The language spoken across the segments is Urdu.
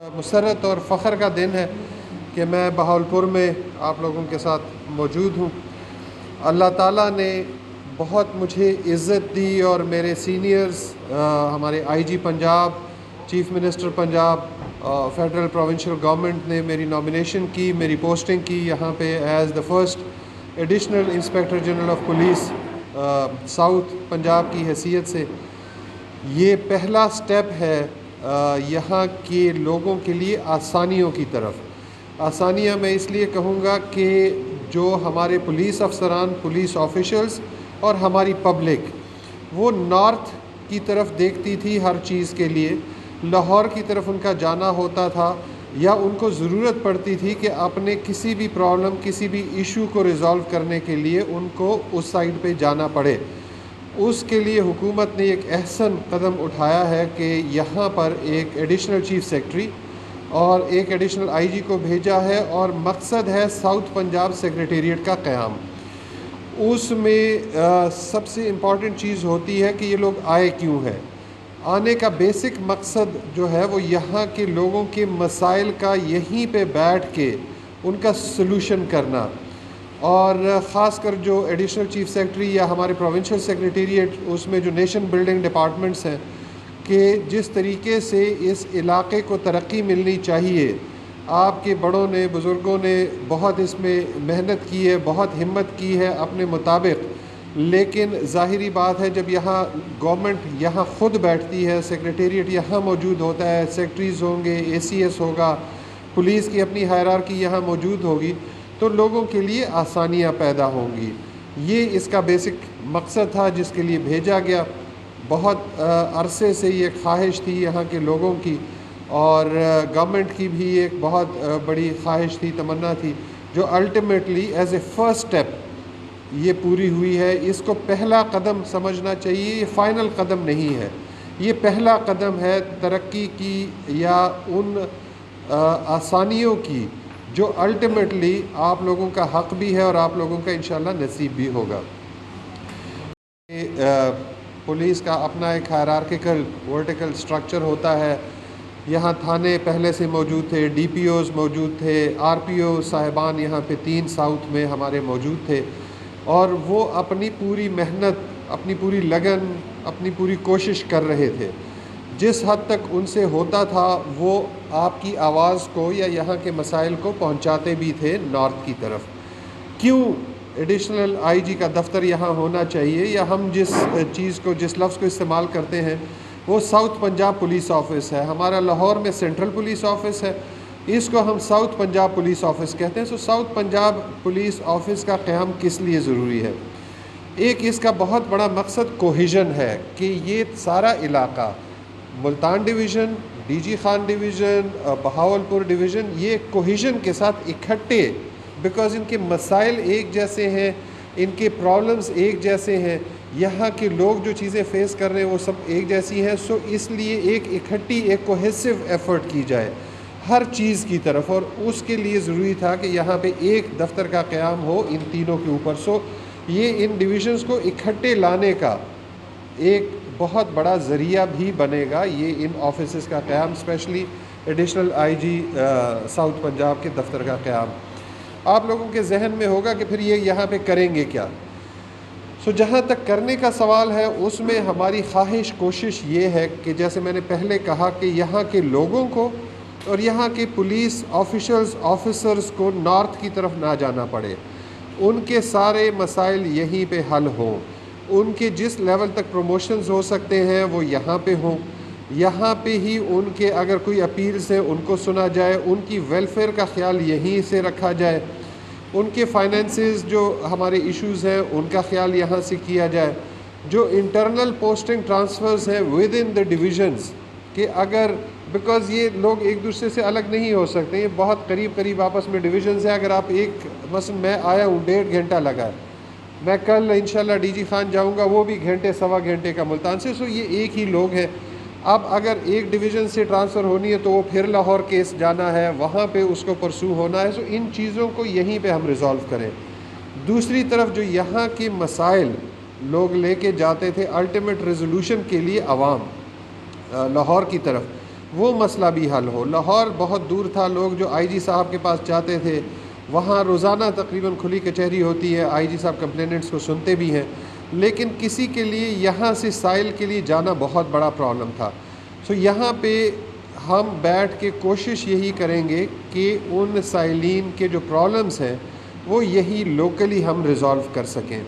مسرت اور فخر کا دن ہے کہ میں بہاولپور میں آپ لوگوں کے ساتھ موجود ہوں۔ اللہ تعالیٰ نے بہت مجھے عزت دی اور میرے سینئرز ہمارے I G Punjab, chief minister Punjab, federal provincial government نے میری نامینیشن کی، میری پوسٹنگ کی یہاں پہ as the first additional inspector general of police south Punjab کی حیثیت سے۔ یہ پہلا سٹیپ ہے یہاں کے لوگوں کے لیے آسانیوں کی طرف۔ آسانیاں میں اس لیے کہوں گا کہ جو ہمارے پولیس افسران، پولیس آفیشلز اور ہماری پبلک وہ نارتھ کی طرف دیکھتی تھی ہر چیز کے لیے، لاہور کی طرف ان کا جانا ہوتا تھا یا ان کو ضرورت پڑتی تھی کہ اپنے کسی بھی پرابلم، کسی بھی ایشو کو ریزالو کرنے کے لیے ان کو اس سائڈ پہ جانا پڑے۔ اس کے لیے حکومت نے ایک احسن قدم اٹھایا ہے کہ یہاں پر ایک ایڈیشنل چیف سیکرٹری اور ایک ایڈیشنل آئی جی کو بھیجا ہے، اور مقصد ہے ساؤتھ پنجاب سیکریٹریٹ کا قیام۔ اس میں سب سے امپورٹنٹ چیز ہوتی ہے کہ یہ لوگ آئے کیوں ہے۔ آنے کا بیسک مقصد جو ہے وہ یہاں کے لوگوں کے مسائل کا یہیں پہ بیٹھ کے ان کا سلوشن کرنا، اور خاص کر جو ایڈیشنل چیف سیکرٹری یا ہمارے پروونشل سیکریٹریٹ اس میں جو نیشن بلڈنگ ڈپارٹمنٹس ہیں، کہ جس طریقے سے اس علاقے کو ترقی ملنی چاہیے۔ آپ کے بڑوں نے، بزرگوں نے بہت اس میں محنت کی ہے، بہت ہمت کی ہے اپنے مطابق، لیکن ظاہری بات ہے جب یہاں گورنمنٹ یہاں خود بیٹھتی ہے، سیکریٹریٹ یہاں موجود ہوتا ہے، سیکرٹریز ہوں گے، اے سی ایس ہوگا، پولیس کی اپنی ہائرارکی یہاں موجود ہوگی، تو لوگوں کے لیے آسانیاں پیدا ہوں گی۔ یہ اس کا بیسک مقصد تھا جس کے لیے بھیجا گیا۔ بہت عرصے سے یہ خواہش تھی یہاں کے لوگوں کی، اور گورنمنٹ کی بھی ایک بہت بڑی خواہش تھی، تمنا تھی، جو ultimately as a first step یہ پوری ہوئی ہے۔ اس کو پہلا قدم سمجھنا چاہیے، یہ فائنل قدم نہیں ہے، یہ پہلا قدم ہے ترقی کی یا ان آسانیوں کی جو الٹیمیٹلی آپ لوگوں کا حق بھی ہے اور آپ لوگوں کا انشاءاللہ نصیب بھی ہوگا۔ پولیس کا اپنا ایک ہائرارکیکل ورٹیکل سٹرکچر ہوتا ہے۔ یہاں تھانے پہلے سے موجود تھے، ڈی پی اوز موجود تھے، آر پی او صاحبان یہاں پہ 3 ساؤتھ میں ہمارے موجود تھے، اور وہ اپنی پوری محنت، اپنی پوری لگن، اپنی پوری کوشش کر رہے تھے۔ جس حد تک ان سے ہوتا تھا وہ آپ کی آواز کو یا یہاں کے مسائل کو پہنچاتے بھی تھے نارتھ کی طرف۔ کیوں ایڈیشنل آئی جی کا دفتر یہاں ہونا چاہیے، یا ہم جس چیز کو، جس لفظ کو استعمال کرتے ہیں وہ ساؤتھ پنجاب پولیس آفس ہے۔ ہمارا لاہور میں سینٹرل پولیس آفس ہے، اس کو ہم ساؤتھ پنجاب پولیس آفس کہتے ہیں۔ ساؤتھ پنجاب پولیس آفس کا قیام کس لیے ضروری ہے؟ ایک اس کا بہت بڑا مقصد کوہیژن ہے کہ یہ سارا علاقہ، Multan division, D G Khan division, Bahawalpur division, یہ کوہیژن کے ساتھ اکٹھے، بیکاز ان کے مسائل ایک جیسے ہیں، ان کے پرابلمز ایک جیسے ہیں، یہاں کے لوگ جو چیزیں فیس کر رہے ہیں وہ سب ایک جیسی ہیں، اس لیے ایک اکٹھی، ایک کوہیسو ایفرٹ کی جائے ہر چیز کی طرف، اور اس کے لیے ضروری تھا کہ یہاں پہ ایک دفتر کا قیام ہو ان تینوں کے اوپر۔ یہ ان ڈویژنز کو اکٹھے لانے کا ایک بہت بڑا ذریعہ بھی بنے گا، یہ ان آفیسز کا قیام، specially additional I G south Punjab کے دفتر کا قیام۔ آپ لوگوں کے ذہن میں ہوگا کہ پھر یہ یہاں پہ کریں گے کیا؟ جہاں تک کرنے کا سوال ہے، اس میں ہماری خواہش، کوشش یہ ہے کہ جیسے میں نے پہلے کہا کہ یہاں کے لوگوں کو اور یہاں کے پولیس آفیسرز کو نارتھ کی طرف نہ جانا پڑے، ان کے سارے مسائل یہیں پہ حل ہوں، ان کے جس لیول تک پروموشنز ہو سکتے ہیں وہ یہاں پہ ہوں، یہاں پہ ہی ان کے اگر کوئی اپیلز ہیں ان کو سنا جائے، ان کی ویلفیئر کا خیال یہیں سے رکھا جائے، ان کے فائنینسز جو ہمارے ایشوز ہیں ان کا خیال یہاں سے کیا جائے، جو انٹرنل پوسٹنگ ٹرانسفرز ہیں ود ان دا ڈویژنز، کہ اگر بیکاز یہ لوگ ایک دوسرے سے الگ نہیں ہو سکتے، یہ بہت قریب آپس میں ڈویژنز ہیں۔ اگر آپ مثلا میں آیا ہوں 1.5 گھنٹہ لگا ہے، میں کل انشاءاللہ ڈی جی خان جاؤں گا، وہ بھی گھنٹے سوا گھنٹے کا ملتان سے، یہ ایک ہی لوگ ہیں۔ اب اگر ایک ڈویژن سے ٹرانسفر ہونی ہے تو وہ پھر لاہور کیس جانا ہے، وہاں پہ اس کو پرسو ہونا ہے، ان چیزوں کو یہیں پہ ہم ریزالو کریں۔ دوسری طرف جو یہاں کے مسائل لوگ لے کے جاتے تھے الٹیمیٹ ریزولوشن کے لیے عوام لاہور کی طرف، وہ مسئلہ بھی حل ہو. لاہور بہت دور تھا، لوگ جو آئی جی صاحب کے پاس جاتے تھے وہاں روزانہ تقریباً کھلی کچہری ہوتی ہے، آئی جی صاحب کمپلیننٹس کو سنتے بھی ہیں، لیکن کسی کے لیے یہاں سے سائل کے لیے جانا بہت بڑا پرابلم تھا. سو یہاں پہ ہم بیٹھ کے کوشش یہی کریں گے کہ ان سائلین کے جو پرابلمس ہیں وہ یہی لوکلی ہم ریزالو کر سکیں.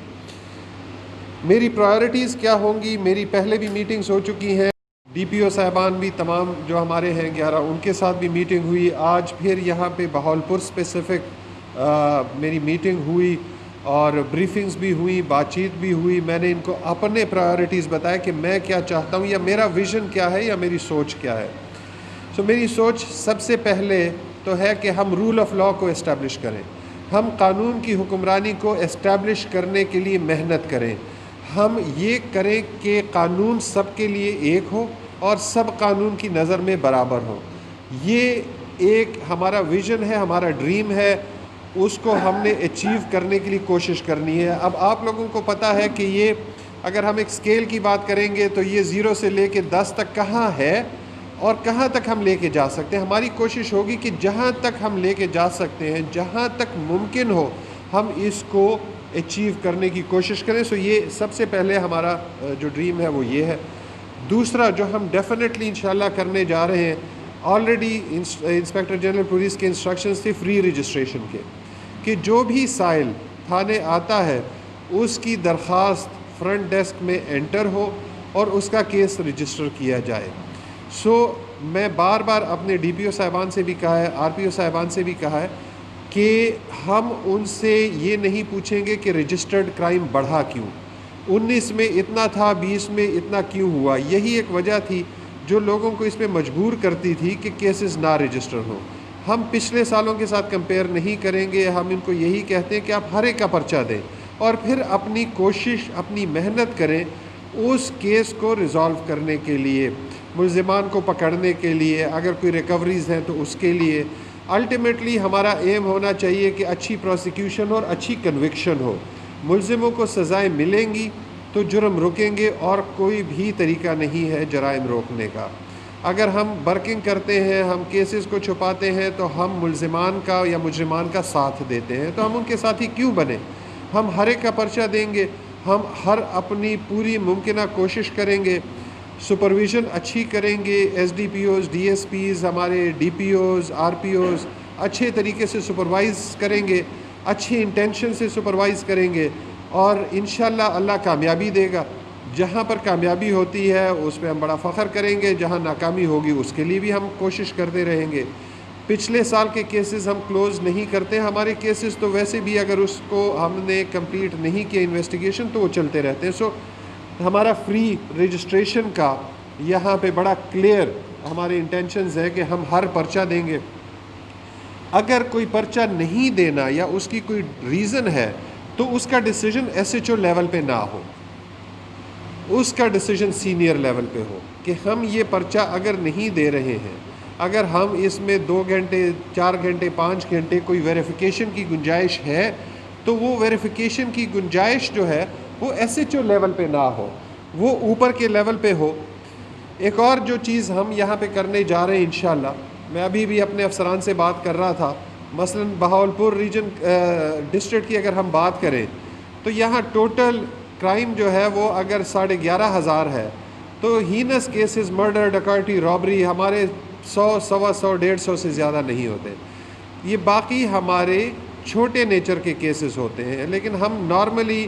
میری پرائرٹیز کیا ہوں گی؟ میری پہلے بھی میٹنگز ہو چکی ہیں، ڈی پی او صاحبان بھی تمام جو ہمارے ہیں 11 ان کے ساتھ بھی میٹنگ ہوئی. آج پھر یہاں پہ بہاولپور اسپیسیفک میری میٹنگ ہوئی اور بریفنگز بھی ہوئی، بات چیت بھی ہوئی. میں نے ان کو اپنے پرائرٹیز بتایا کہ میں کیا چاہتا ہوں یا میرا ویژن کیا ہے یا میری سوچ کیا ہے. سو میری سوچ سب سے پہلے تو ہے کہ ہم رول آف لاء کو اسٹیبلش کریں، ہم قانون کی حکمرانی کو اسٹیبلش کرنے کے لیے محنت کریں. ہم یہ کریں کہ قانون سب کے لیے ایک ہو اور سب قانون کی نظر میں برابر ہو. یہ ایک ہمارا ویژن ہے، ہمارا ڈریم ہے، اس کو ہم نے اچیو کرنے کے لیے کوشش کرنی ہے. اب آپ لوگوں کو پتہ ہے کہ یہ اگر ہم ایک اسکیل کی بات کریں گے تو یہ 0 سے لے کے 10 تک کہاں ہے اور کہاں تک ہم لے کے جا سکتے ہیں. ہماری کوشش ہوگی کہ جہاں تک ہم لے کے جا سکتے ہیں، جہاں تک ممکن ہو، ہم اس کو اچیو کرنے کی کوشش کریں. سو یہ سب سے پہلے ہمارا جو ڈریم ہے وہ یہ ہے. دوسرا جو ہم ڈیفینیٹلی انشاءاللہ کرنے جا رہے ہیں، آلریڈی انسپیکٹر جنرل پولیس کے انسٹرکشنز تھے فری رجسٹریشن کے، کہ جو بھی سائل تھانے آتا ہے اس کی درخواست فرنٹ ڈیسک میں انٹر ہو اور اس کا کیس رجسٹر کیا جائے. سو میں بار بار اپنے ڈی پی او صاحبان سے بھی کہا ہے، آر پی او صاحبان سے بھی کہا ہے کہ ہم ان سے یہ نہیں پوچھیں گے کہ رجسٹرڈ کرائم بڑھا کیوں، 19 میں اتنا تھا، 20 میں اتنا کیوں ہوا. یہی ایک وجہ تھی جو لوگوں کو اس پہ مجبور کرتی تھی کہ کیسز نہ رجسٹر ہوں. ہم پچھلے سالوں کے ساتھ کمپیئر نہیں کریں گے. ہم ان کو یہی کہتے ہیں کہ آپ ہر ایک کا پرچہ دیں اور پھر اپنی کوشش، اپنی محنت کریں اس کیس کو ریزالو کرنے کے لیے، ملزمان کو پکڑنے کے لیے، اگر کوئی ریکوریز ہیں تو اس کے لیے. الٹیمیٹلی ہمارا ایم ہونا چاہیے کہ اچھی پروسیکیوشن ہو اور اچھی کنوکشن ہو. ملزموں کو سزائیں ملیں گی تو جرم رکیں گے، اور کوئی بھی طریقہ نہیں ہے جرائم روکنے کا. اگر ہم برکنگ کرتے ہیں، ہم کیسز کو چھپاتے ہیں تو ہم ملزمان کا یا مجرمان کا ساتھ دیتے ہیں. تو ہم ان کے ساتھی کیوں بنیں؟ ہم ہر ایک کا پرچہ دیں گے، ہم ہر اپنی پوری ممکنہ کوشش کریں گے، سپرویژن اچھی کریں گے. S D P Os, D S Ps, ہمارے D P Os, R P Os اچھے طریقے سے سپروائز کریں گے، اچھی انٹینشن سے سپروائز کریں گے، اور انشاءاللہ اللہ کامیابی دے گا. جہاں پر کامیابی ہوتی ہے اس پہ ہم بڑا فخر کریں گے، جہاں ناکامی ہوگی اس کے لیے بھی ہم کوشش کرتے رہیں گے. پچھلے سال کے کیسز ہم کلوز نہیں کرتے. ہمارے کیسز تو ویسے بھی اگر اس کو ہم نے کمپلیٹ نہیں کیا انویسٹیگیشن تو وہ چلتے رہتے ہیں. سو ہمارا فری رجسٹریشن کا یہاں پہ بڑا کلیئر ہمارے انٹینشنز ہے کہ ہم ہر پرچہ دیں گے. اگر کوئی پرچہ نہیں دینا یا اس کی کوئی ریزن ہے تو اس کا decision S H O level پہ نہ ہو، اس کا ڈیسیجن سینئر لیول پہ ہو کہ ہم یہ پرچہ اگر نہیں دے رہے ہیں، اگر ہم اس میں 2 گھنٹے 4 گھنٹے 5 گھنٹے کوئی ویریفیکیشن کی گنجائش ہے تو وہ ویریفیکیشن کی گنجائش جو ہے وہ ایس ایچ او لیول پہ نہ ہو، وہ اوپر کے لیول پہ ہو. ایک اور جو چیز ہم یہاں پہ کرنے جا رہے ہیں انشاءاللہ، میں ابھی بھی اپنے افسران سے بات کر رہا تھا، مثلا بہاولپور ریجن ڈسٹرکٹ کی اگر ہم بات کریں تو یہاں ٹوٹل کرائم جو ہے وہ اگر 11,500 ہے تو ہینس کیسز مرڈر، ڈکیتی، رابری ہمارے 100، 125، 150 سے زیادہ نہیں ہوتے. یہ باقی ہمارے چھوٹے نیچر کے کیسز ہوتے ہیں، لیکن ہم نارملی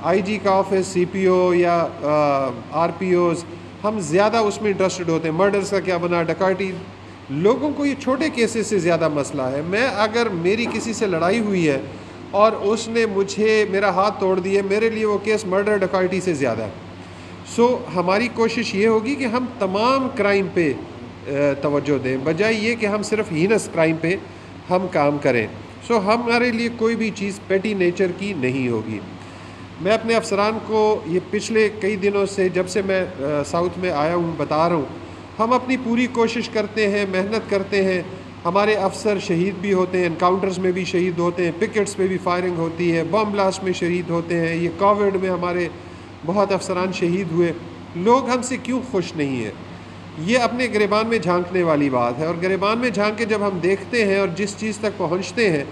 آئی جی کا آفس، سی پی او یا آر پی اوز ہم زیادہ اس میں انٹرسٹڈ ہوتے ہیں. مرڈرز کا کیا بنا، ڈکیتی، لوگوں کو یہ چھوٹے کیسز سے زیادہ مسئلہ ہے. میں اگر میری کسی سے لڑائی ہوئی ہے اور اس نے مجھے میرا ہاتھ توڑ دیا، میرے لیے وہ کیس مرڈر ڈکیتی سے زیادہ ہے. سو ہماری کوشش یہ ہوگی کہ ہم تمام کرائم پہ توجہ دیں، بجائے یہ کہ ہم صرف ہینس کرائم پہ ہم کام کریں. سو ہمارے لیے کوئی بھی چیز پیٹی نیچر کی نہیں ہوگی. میں اپنے افسران کو یہ پچھلے کئی دنوں سے جب سے میں ساؤتھ میں آیا ہوں بتا رہا ہوں، ہم اپنی پوری کوشش کرتے ہیں، محنت کرتے ہیں. ہمارے افسر شہید بھی ہوتے ہیں، انکاؤنٹرز میں بھی شہید ہوتے ہیں، پکٹس پہ بھی فائرنگ ہوتی ہے، بم بلاسٹ میں شہید ہوتے ہیں. یہ کووڈ میں ہمارے بہت افسران شہید ہوئے. لوگ ہم سے کیوں خوش نہیں ہیں؟ یہ اپنے گریبان میں جھانکنے والی بات ہے، اور گریبان میں جھانک کے جب ہم دیکھتے ہیں اور جس چیز تک پہنچتے ہیں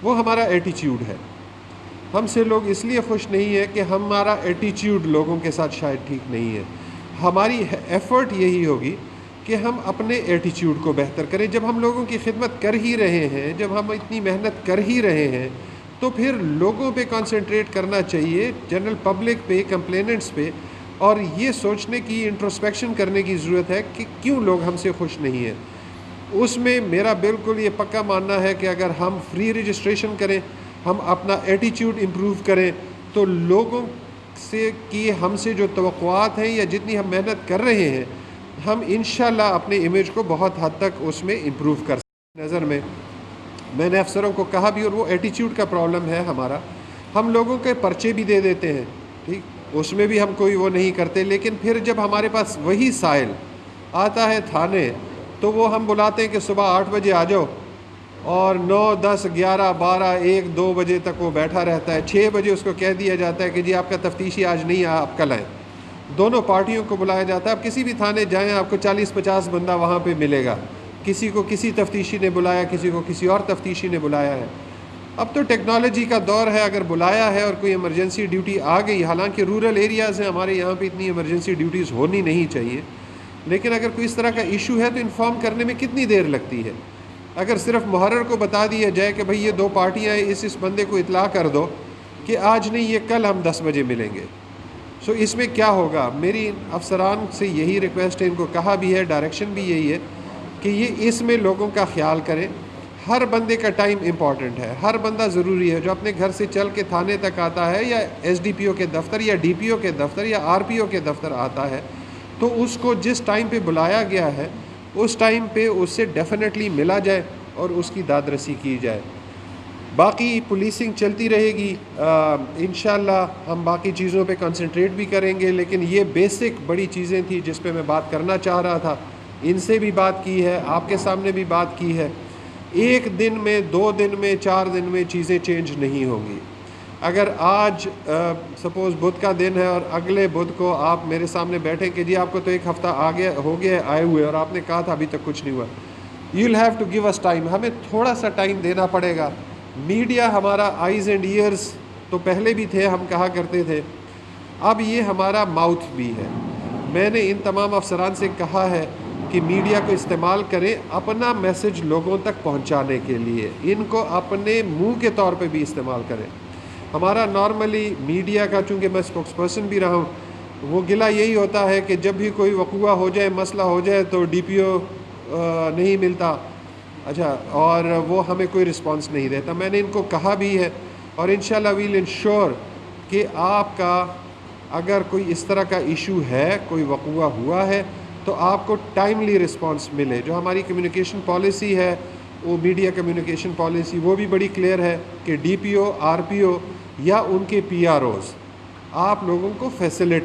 وہ ہمارا ایٹیچیوڈ ہے۔ ہم سے لوگ اس لیے خوش نہیں ہے کہ ہمارا ایٹیچیوڈ لوگوں کے ساتھ شاید ٹھیک نہیں ہے۔ ہماری ایفرٹ یہی ہوگی کہ ہم اپنے ایٹیچیوڈ کو بہتر کریں۔ جب ہم لوگوں کی خدمت کر ہی رہے ہیں، جب ہم اتنی محنت کر ہی رہے ہیں، تو پھر لوگوں پہ کنسنٹریٹ کرنا چاہیے، جنرل پبلک پہ، کمپلیننٹس پہ، اور یہ سوچنے کی، انٹروسپیکشن کرنے کی ضرورت ہے کہ کیوں لوگ ہم سے خوش نہیں ہیں۔ اس میں میرا بالکل یہ پکا ماننا ہے کہ اگر ہم فری رجسٹریشن کریں، ہم اپنا ایٹیچیوڈ امپروو کریں، تو لوگوں سے کی ہم سے جو توقعات ہیں یا جتنی ہم محنت کر رہے ہیں، ہم انشاءاللہ اپنے امیج کو بہت حد تک اس میں امپروو کر سکتے ہیں۔ نظر میں نے افسروں کو کہا بھی، اور وہ ایٹیچیوڈ کا پرابلم ہے ہمارا، ہم لوگوں کے پرچے بھی دے دیتے ہیں، ٹھیک، اس میں بھی ہم کوئی وہ نہیں کرتے، لیکن پھر جب ہمارے پاس وہی سائل آتا ہے تھانے، تو وہ ہم بلاتے ہیں کہ صبح 8 بجے آ جاؤ، اور 9، 10، 11، 12، 1، 2 بجے تک وہ بیٹھا رہتا ہے۔ 6 بجے اس کو کہہ دیا جاتا ہے کہ جی آپ کا تفتیشی آج نہیں آیا، آپ کل آئیں۔ دونوں پارٹیوں کو بلایا جاتا ہے۔ آپ کسی بھی تھانے جائیں، آپ کو 40-50 بندہ وہاں پہ ملے گا، کسی کو کسی تفتیشی نے بلایا، کسی کو کسی اور تفتیشی نے بلایا ہے۔ اب تو ٹیکنالوجی کا دور ہے، اگر بلایا ہے اور کوئی ایمرجنسی ڈیوٹی آ گئی، حالانکہ رورل ایریاز ہیں ہمارے یہاں پہ اتنی ایمرجنسی ڈیوٹیز ہونی نہیں چاہیے، لیکن اگر کوئی اس طرح کا ایشو ہے تو انفارم کرنے میں کتنی دیر لگتی ہے؟ اگر صرف محرر کو بتا دیا جائے کہ بھئی یہ 2 پارٹیاں ہیں، اس بندے کو اطلاع کر دو کہ آج نہیں، یہ کل ہم 10 بجے ملیں گے، سو اس میں کیا ہوگا؟ میری افسران سے یہی ریکویسٹ ہے، ان کو کہا بھی ہے، ڈائریکشن بھی یہی ہے کہ یہ اس میں لوگوں کا خیال کریں۔ ہر بندے کا ٹائم امپورٹنٹ ہے، ہر بندہ ضروری ہے۔ جو اپنے گھر سے چل کے تھانے تک آتا ہے، یا ایس ڈی پی او کے دفتر، یا ڈی پی او کے دفتر، یا آر پی او کے دفتر آتا ہے، تو اس کو جس ٹائم پہ بلایا گیا ہے اس ٹائم پہ اس سے ڈیفینیٹلی ملا جائے اور اس کی داد رسی کی جائے۔ باقی پولیسنگ چلتی رہے گی، انشاءاللہ ہم باقی چیزوں پہ کنسنٹریٹ بھی کریں گے، لیکن یہ بیسک بڑی چیزیں تھیں جس پہ میں بات کرنا چاہ رہا تھا۔ ان سے بھی بات کی ہے، آپ کے سامنے بھی بات کی ہے۔ 1 دن میں، 2 دن میں، 4 دن میں چیزیں چینج نہیں ہوں گی۔ اگر آج سپوز بدھ کا دن ہے اور اگلے بدھ کو آپ میرے سامنے بیٹھیں کہ جی آپ کو تو 1 ہفتہ ہو گیا آئے ہوئے، اور آپ نے کہا تھا ابھی تک کچھ نہیں ہوا، you will have to give us time. ہمیں تھوڑا سا ٹائم دینا پڑے گا۔ میڈیا ہمارا آئیز اینڈ ایئرز تو پہلے بھی تھے، ہم کہا کرتے تھے، اب یہ ہمارا ماؤتھ بھی ہے۔ میں نے ان تمام افسران سے کہا ہے کہ میڈیا کو استعمال کریں اپنا میسج لوگوں تک پہنچانے کے لیے، ان کو اپنے منہ کے طور پہ بھی استعمال کریں۔ ہمارا نارملی میڈیا کا، چونکہ میں اسپوکس پرسن بھی رہا ہوں، وہ گلہ یہی ہوتا ہے کہ جب بھی کوئی وقوع ہو جائے، مسئلہ ہو جائے، تو ڈی پی او نہیں ملتا، اچھا، اور وہ ہمیں کوئی رسپانس نہیں دیتا۔ میں نے ان کو کہا بھی ہے، اور انشاءاللہ ویل انشور کہ آپ کا اگر کوئی اس طرح کا ایشو ہے، کوئی وقوع ہوا ہے، تو آپ کو ٹائملی رسپانس ملے۔ جو ہماری کمیونیکیشن پالیسی ہے، وہ میڈیا کمیونیکیشن پالیسی، وہ بھی بڑی کلیئر ہے کہ ڈی پی او، آر پی او یا ان کے پی آر اوز آپ لوگوں کو فیسیلیٹ